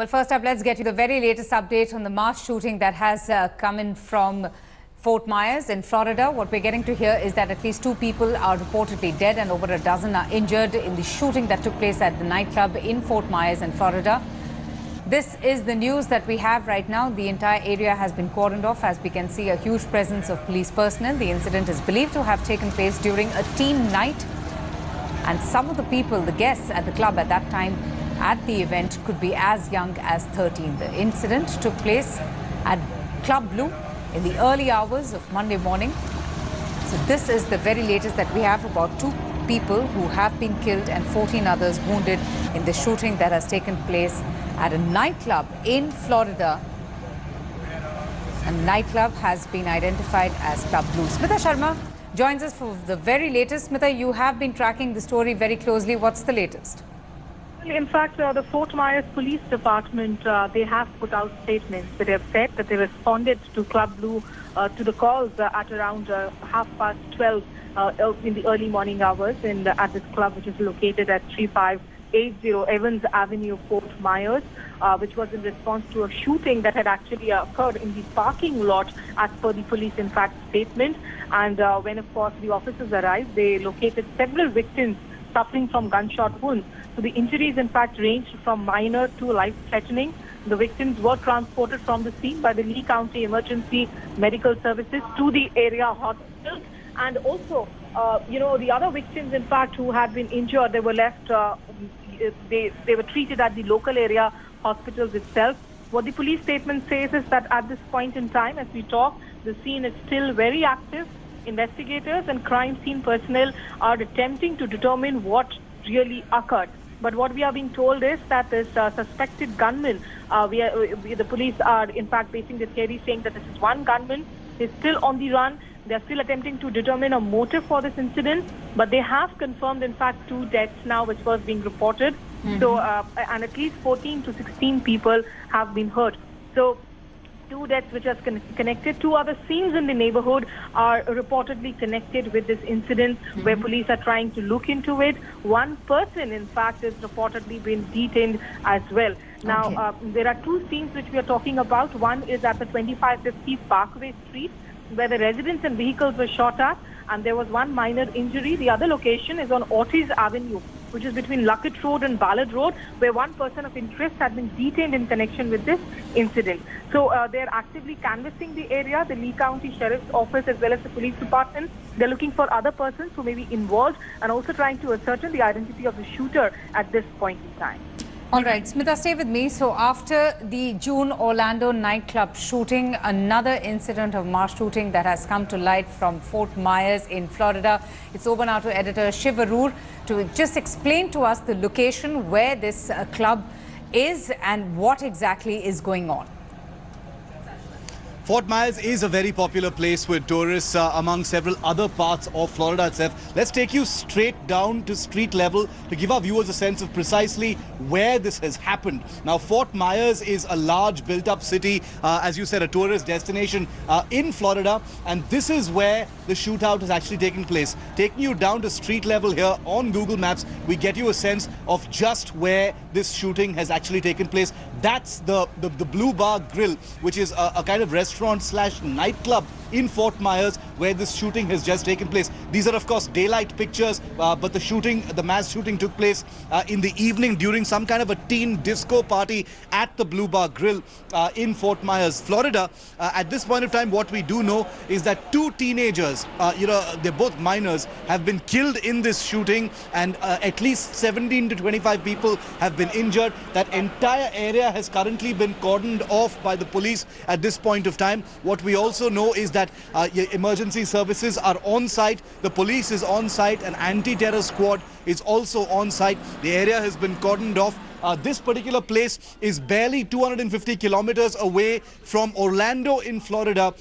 Well, first up, let's get you the very latest update on the mass shooting that has come in from Fort Myres in Florida. What we're getting to hear is that at least 2 people are reportedly dead and over a dozen are injured in the shooting that took place at the nightclub in Fort Myres in Florida. This is the news that we have right now. The entire area has been cordoned off. As we can see, a huge presence of police personnel. The incident is believed to have taken place during a team night. And some of the people, the guests at the club at that time at the event, could be as young as 13. The incident took place at Club Blue in the early hours of Monday morning. So this is the very latest that we have, about 2 people who have been killed and 14 others wounded in the shooting that has taken place at a nightclub in Florida. A nightclub has been identified as Club Blue. Smita Sharma joins us for the very latest. Smita, you have been tracking the story very closely. What's the latest? In fact, the Fort Myres Police Department, they have put out statements that have said that they responded to Club Blue to the calls at around 12:30 in the early morning hours at this club, which is located at 3580 Evans Avenue, Fort Myres, which was in response to a shooting that had actually occurred in the parking lot, as per the police, in fact, statement. And when, of course, the officers arrived, they located several victims suffering from gunshot wounds. So the injuries, in fact, ranged from minor to life-threatening. The victims were transported from the scene by the Lee County Emergency Medical Services to the area hospital. And also, the other victims, in fact, who had been injured, they were left, they were treated at the local area hospitals itself. What the police statement says is that at this point in time, as we talk, the scene is still very active. Investigators and crime scene personnel are attempting to determine what really occurred. But what we are being told is that this suspected gunman, the police are in fact basing this theory, saying that this is one gunman, is still on the run. They are still attempting to determine a motive for this incident, but they have confirmed, in fact, 2 deaths now, which was being reported. So, and at least 14 to 16 people have been hurt. So, 2 deaths which are connected. 2 other scenes in the neighborhood are reportedly connected with this incident, where police are trying to look into it. 1 person, in fact, is reportedly been detained as well. Now, there are 2 scenes which we are talking about. One is at the 2550 Parkway Street, where the residents and vehicles were shot at, and there was 1 minor injury. The other location is on Ortiz Avenue, which is between Luckett Road and Ballard Road, where 1 person of interest had been detained in connection with this incident. So they're actively canvassing the area, the Lee County Sheriff's Office as well as the police department. They're looking for other persons who may be involved and also trying to ascertain the identity of the shooter at this point in time. All right, Smita, stay with me. So after the June Orlando nightclub shooting, another incident of mass shooting that has come to light from Fort Myres in Florida. It's over now to editor Shiv Arur to just explain to us the location where this club is and what exactly is going on. Fort Myres is a very popular place with tourists among several other parts of Florida itself. Let's take you straight down to street level to give our viewers a sense of precisely where this has happened. Now, Fort Myres is a large built-up city, as you said, a tourist destination in Florida, and this is where the shootout has actually taken place. Taking you down to street level here on Google Maps, we get you a sense of just where this shooting has actually taken place. That's the Blue Bar Grill, which is a kind of restaurant/nightclub in Fort Myres, where this shooting has just taken place. These are, of course, daylight pictures, but the mass shooting took place in the evening during some kind of a teen disco party at the Blue Bar Grill in Fort Myres, Florida. At this point of time, what we do know is that 2 teenagers, they're both minors, have been killed in this shooting, and at least 17 to 25 people have been injured. That entire area has currently been cordoned off by the police at this point of time. What we also know is that emergency services are on site, the police is on site, an anti-terror squad is also on site. The area has been cordoned off. This particular place is barely 250 kilometers away from Orlando in Florida,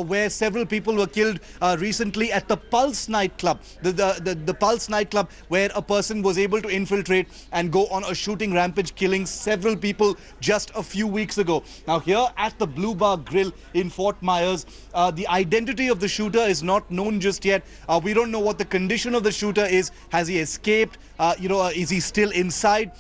where several people were killed recently at the Pulse nightclub. The Pulse nightclub, where a person was able to infiltrate and go on a shooting rampage, killing several people just a few weeks ago. Now here at the Blue Bar Grill in Fort Myres, the identity of the shooter is not known just yet. We don't know what the condition of the shooter is. Has he escaped? Is he still inside?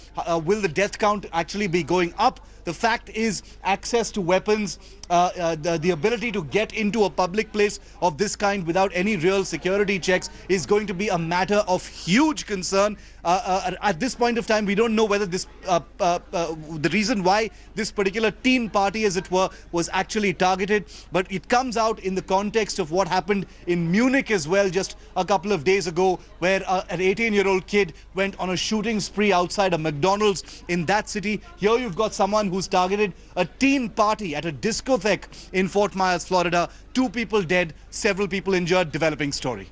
Will the death count actually be going up? The fact is, access to weapons, the ability to get into a public place of this kind without any real security checks is going to be a matter of huge concern. At this point of time, we don't know whether this the reason why this particular teen party, as it were, was actually targeted, but it comes out in the context of what happened in Munich as well just a couple of days ago, where an 18-year-old kid went on a shooting spree outside a McDonald's in that city. Here you've got someone who's targeted a teen party at a discotheque in Fort Myres, Florida. 2 people dead, several people injured. Developing story.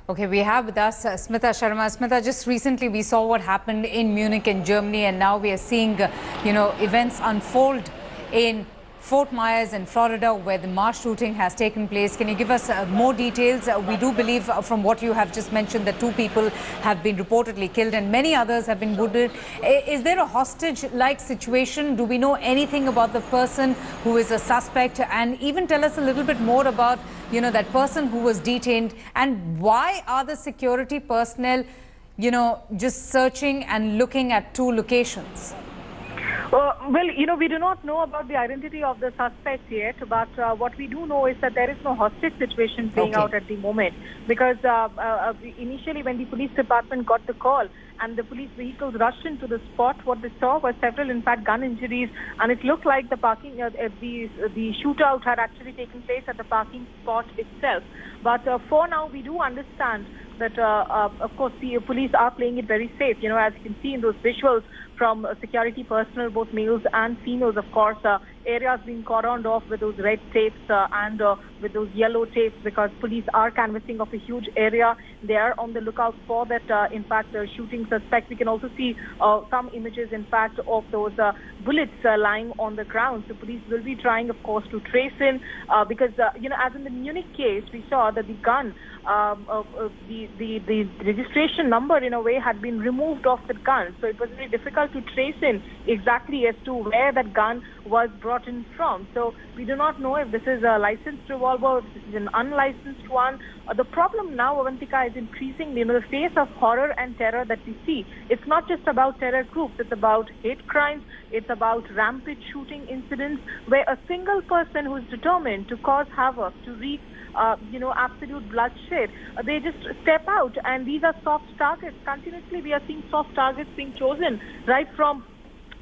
Okay, we have with us Smita Sharma. Smita, just recently we saw what happened in Munich in Germany, and now we are seeing, events unfold in Fort Myres in Florida, where the mass shooting has taken place. Can you give us more details? We do believe from what you have just mentioned that 2 people have been reportedly killed and many others have been wounded. Is there a hostage-like situation? Do we know anything about the person who is a suspect? And even tell us a little bit more about, that person who was detained, and why are the security personnel, just searching and looking at 2 locations? Well, we do not know about the identity of the suspect yet, but what we do know is that there is no hostage situation playing out at the moment, because initially when the police department got the call and the police vehicles rushed into the spot, what they saw was several, in fact, gun injuries, and it looked like the the shootout had actually taken place at the parking spot itself. But for now, we do understand that, of course, the police are playing it very safe. As you can see in those visuals from security personnel, both males and females, of course, areas being cordoned off with those red tapes and with those yellow tapes, because police are canvassing of a huge area. They are on the lookout for that, in fact, shooting suspect. We can also see some images, in fact, of those bullets lying on the ground. So police will be trying, of course, to trace in, because, as in the Munich case, we saw that the gun, the registration number, in a way, had been removed off the gun. So it was very difficult to trace in exactly as to where that gun was brought in from. So we do not know if this is a licensed revolver, if this is an unlicensed one. The problem now, Avantika, is increasingly, the face of horror and terror that we see. It's not just about terror groups. It's about hate crimes. It's about rampant shooting incidents where a single person who is determined to cause havoc, to wreak absolute bloodshed, they just step out, and these are soft targets. Continuously, we are seeing soft targets being chosen, right from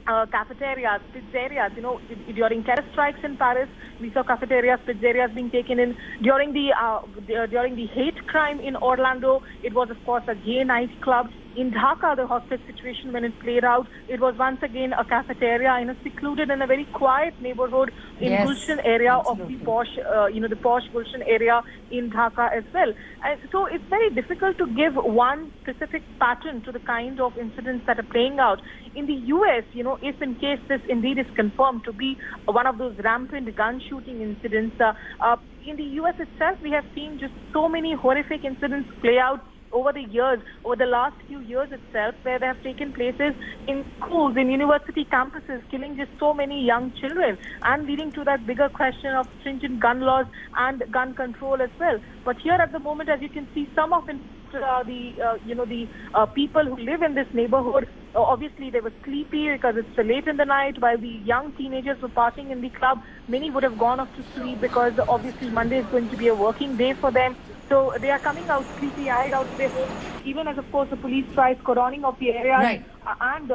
cafeterias, pizzerias. During terror strikes in Paris, we saw cafeterias, pizzerias being taken in. During the hate crime in Orlando, it was, of course, a gay nightclub. In Dhaka, the hostage situation, when it played out, it was once again a cafeteria in a secluded and a very quiet neighborhood in Gulshan area of the posh, the posh Gulshan area in Dhaka as well. And so it's very difficult to give one specific pattern to the kind of incidents that are playing out. In the U.S., if in case this indeed is confirmed to be one of those rampant gun shooting incidents, in the U.S. itself, we have seen just so many horrific incidents play out over the years, over the last few years itself, where they have taken places in schools, in university campuses, killing just so many young children, and leading to that bigger question of stringent gun laws and gun control as well. But here at the moment, as you can see, some of the people who live in this neighborhood, obviously they were sleepy because it's late in the night, while the young teenagers were partying in the club. Many would have gone off to sleep because obviously Monday is going to be a working day for them. So they are coming out sleepy-eyed out of their homes, even as, of course, the police tries cordoning of the area and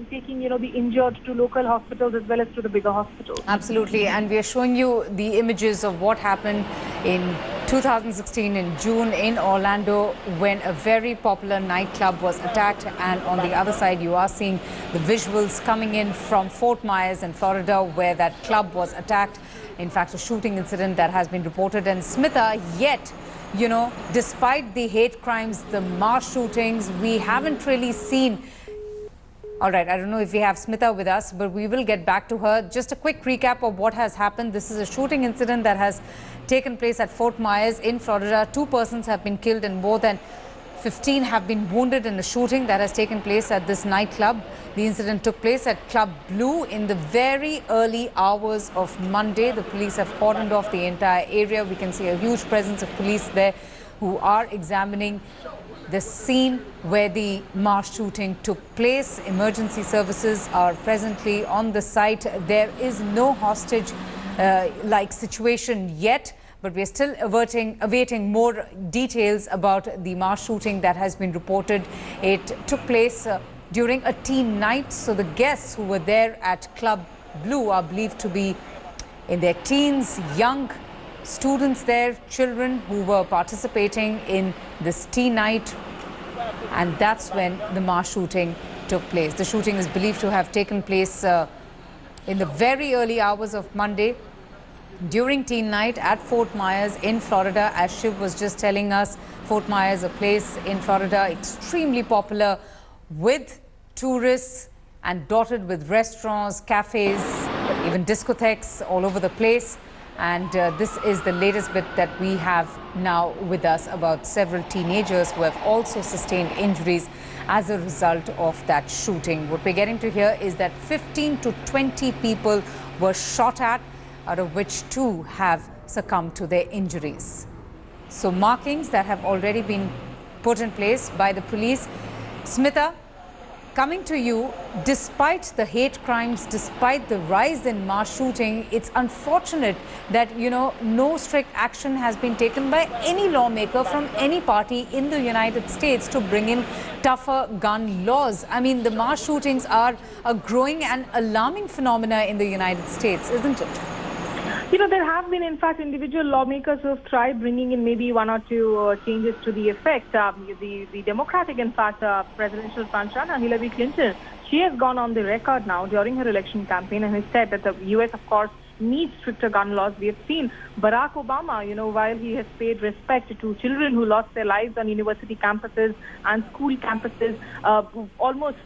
taking, the injured to local hospitals as well as to the bigger hospitals. Absolutely. And we are showing you the images of what happened in 2016 in June in Orlando, when a very popular nightclub was attacked. And on the other side, you are seeing the visuals coming in from Fort Myres in Florida, where that club was attacked. In fact, a shooting incident that has been reported. And Smita, yet, despite the hate crimes, the mass shootings, we haven't really seen. All right, I don't know if we have Smita with us, but we will get back to her. Just a quick recap of what has happened. This is a shooting incident that has taken place at Fort Myres in Florida. 2 persons have been killed and more than 15 have been wounded in a shooting that has taken place at this nightclub. The incident took place at Club Blue in the very early hours of Monday. The police have cordoned off the entire area. We can see a huge presence of police there who are examining the scene where the mass shooting took place. Emergency services are presently on the site. There is no hostage like situation yet, but we're still awaiting more details about the mass shooting that has been reported. It took place during a teen night, so the guests who were there at Club Blue are believed to be in their teens, young students there, children who were participating in this teen night, and that's when the mass shooting took place. The shooting is believed to have taken place in the very early hours of Monday during teen night at Fort Myres in Florida. As Shiv was just telling us, Fort Myres, a place in Florida extremely popular with tourists and dotted with restaurants, cafes, even discotheques all over the place. And this is the latest bit that we have now with us about several teenagers who have also sustained injuries as a result of that shooting. What we're getting to hear is that 15 to 20 people were shot at, out of which 2 have succumbed to their injuries. So markings that have already been put in place by the police. Smita, coming to you, despite the hate crimes, despite the rise in mass shooting, it's unfortunate that, no strict action has been taken by any lawmaker from any party in the United States to bring in tougher gun laws. I mean, the mass shootings are a growing and alarming phenomena in the United States, isn't it? There have been, in fact, individual lawmakers who have tried bringing in maybe 1 or 2 changes to the effect. The Democratic, in fact, presidential frontrunner Hillary Clinton, she has gone on the record now during her election campaign and has said that the U.S., of course, needs stricter gun laws. We have seen Barack Obama, while he has paid respect to children who lost their lives on university campuses and school campuses, almost,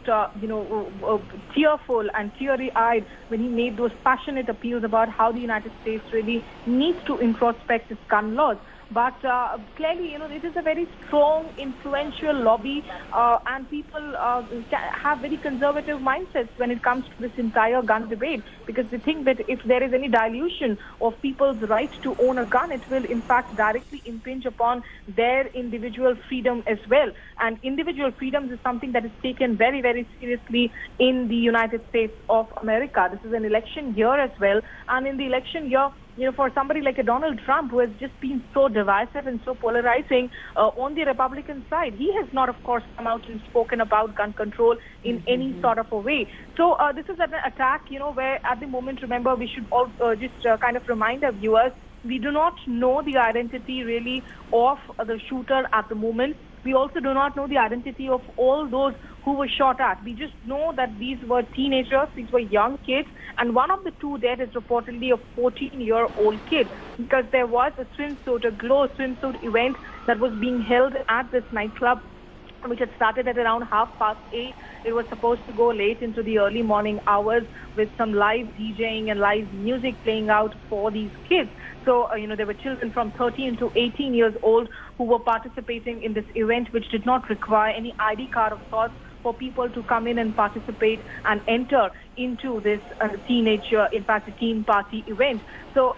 tearful and teary-eyed when he made those passionate appeals about how the United States really needs to introspect its gun laws. But clearly, it is a very strong, influential lobby, and people have very conservative mindsets when it comes to this entire gun debate, because they think that if there is any dilution of people's right to own a gun, it will in fact directly impinge upon their individual freedom as well. And individual freedoms is something that is taken very, very seriously in the United States of America. This is an election year as well, and in the election year, for somebody like a Donald Trump, who has just been so divisive and so polarizing on the Republican side, he has not, of course, come out and spoken about gun control in any sort of a way. So this is an attack, where at the moment, remember, we should all just kind of remind our viewers, we do not know the identity really of the shooter at the moment. We also do not know the identity of all those who were shot at. We just know that these were teenagers, these were young kids, and one of the 2 dead is reportedly a 14-year-old kid, because there was a glow swimsuit event that was being held at this nightclub, which had started at around 8:30. It was supposed to go late into the early morning hours with some live DJing and live music playing out for these kids. So, there were children from 13 to 18 years old who were participating in this event, which did not require any ID card of sorts for people to come in and participate and enter into this teen party event. So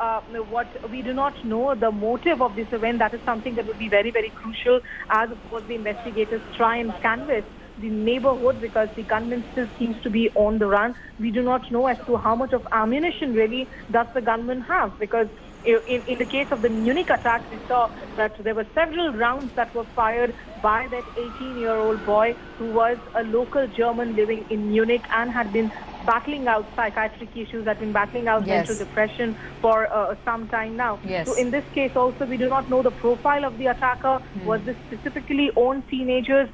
what we do not know the motive of this event. That is something that would be very, very crucial as, of course, the investigators try and canvass the neighborhood, because the gunman still seems to be on the run. We do not know as to how much of ammunition really does the gunman have, because in the case of the Munich attack, we saw that there were several rounds that were fired by that 18-year-old boy who was a local German living in Munich and had been battling out psychiatric issues, had been battling out mental depression for some time now. So in this case also, we do not know the profile of the attacker. Was this specifically on teenagers?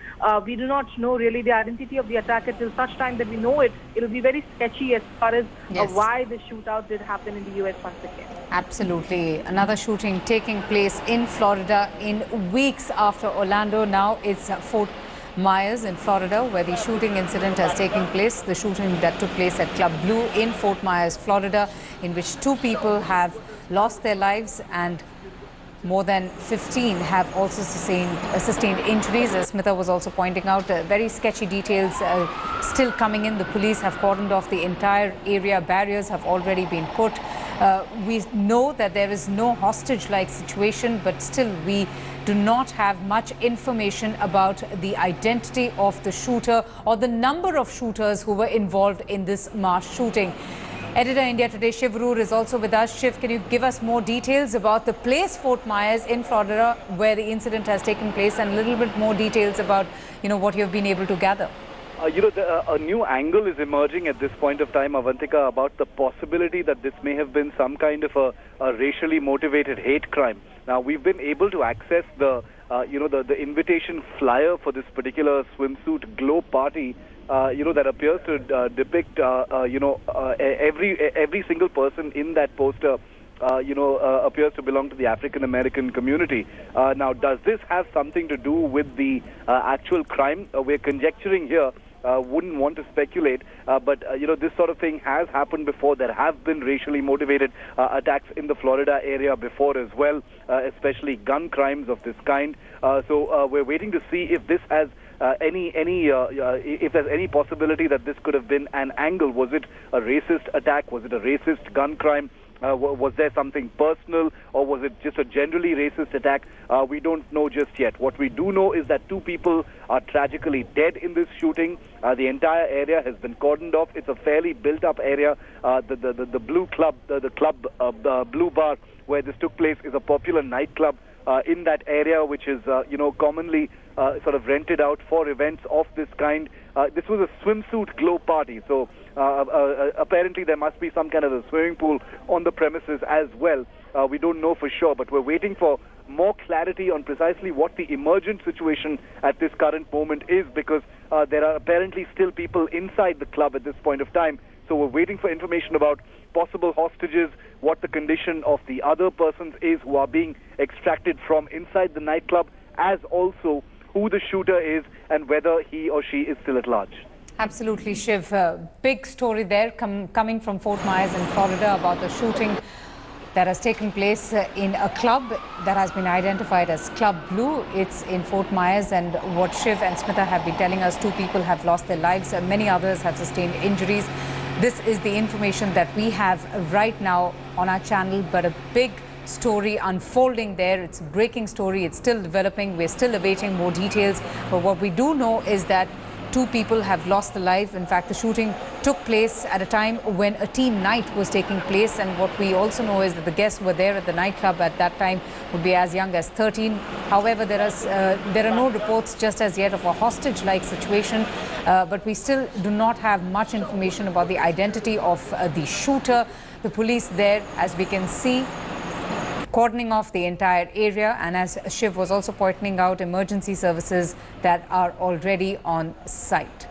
We do not know really the identity of the attacker till such time that we know it. It will be very sketchy as far as why the shootout did happen in the U.S. once again. Absolutely. Another shooting taking place in Florida in weeks after Orlando. Now it's Fort Myres in Florida, where the shooting incident has taken place. The shooting that took place at Club Blue in Fort Myres, Florida, in which 2 people have lost their lives and more than 15 have also sustained injuries. As Smita was also pointing out, very sketchy details still coming in. The police have cordoned off the entire area. Barriers have already been put. We know that there is no hostage-like situation, but still we do not have much information about the identity of the shooter or the number of shooters who were involved in this mass shooting. Editor India Today Shiv Roor is also with us. Shiv, can you give us more details about the place Fort Myres in Florida where the incident has taken place, and a little bit more details about, what you've been able to gather? A new angle is emerging at this point of time, Avantika, about the possibility that this may have been some kind of a racially motivated hate crime. Now, we've been able to access the invitation flyer for this particular swimsuit glow party, that appears to depict, every single person in that poster, appears to belong to the African American community. Now, does this have something to do with the actual crime? We're conjecturing here. Wouldn't want to speculate, but this sort of thing has happened before. There have been racially motivated attacks in the Florida area before as well, especially gun crimes of this kind. So we're waiting to see if this has if there's any possibility that this could have been an angle. Was it a racist attack? Was it a racist gun crime? Was there something personal, or was it just a generally racist attack? We don't know just yet. What we do know is that 2 people are tragically dead in this shooting. The entire area has been cordoned off. It's a fairly built-up area. The Blue Club, the Blue Bar, where this took place, is a popular nightclub in that area, which is commonly sort of rented out for events of this kind. This was a swimsuit glow party, so apparently there must be some kind of a swimming pool on the premises as well. We don't know for sure, but we're waiting for more clarity on precisely what the emergent situation at this current moment is, because there are apparently still people inside the club at this point of time. So we're waiting for information about possible hostages, what the condition of the other persons is who are being extracted from inside the nightclub, as also who the shooter is and whether he or she is still at large. Absolutely, Shiv. Big story there coming from Fort Myres in Florida about the shooting that has taken place in a club that has been identified as Club Blue. It's in Fort Myres, and what Shiv and Smita have been telling us, 2 people have lost their lives and many others have sustained injuries. This is the information that we have right now on our channel, but a big story unfolding there. It's a breaking story. It's still developing. We're still awaiting more details. But what we do know is that 2 people have lost their life. In fact, the shooting took place at a time when a teen night was taking place. And what we also know is that the guests who were there at the nightclub at that time would be as young as 13. However, there are no reports just as yet of a hostage-like situation. But we still do not have much information about the identity of the shooter. The police there, as we can see, cordoning off the entire area, and as Shiv was also pointing out, emergency services that are already on site.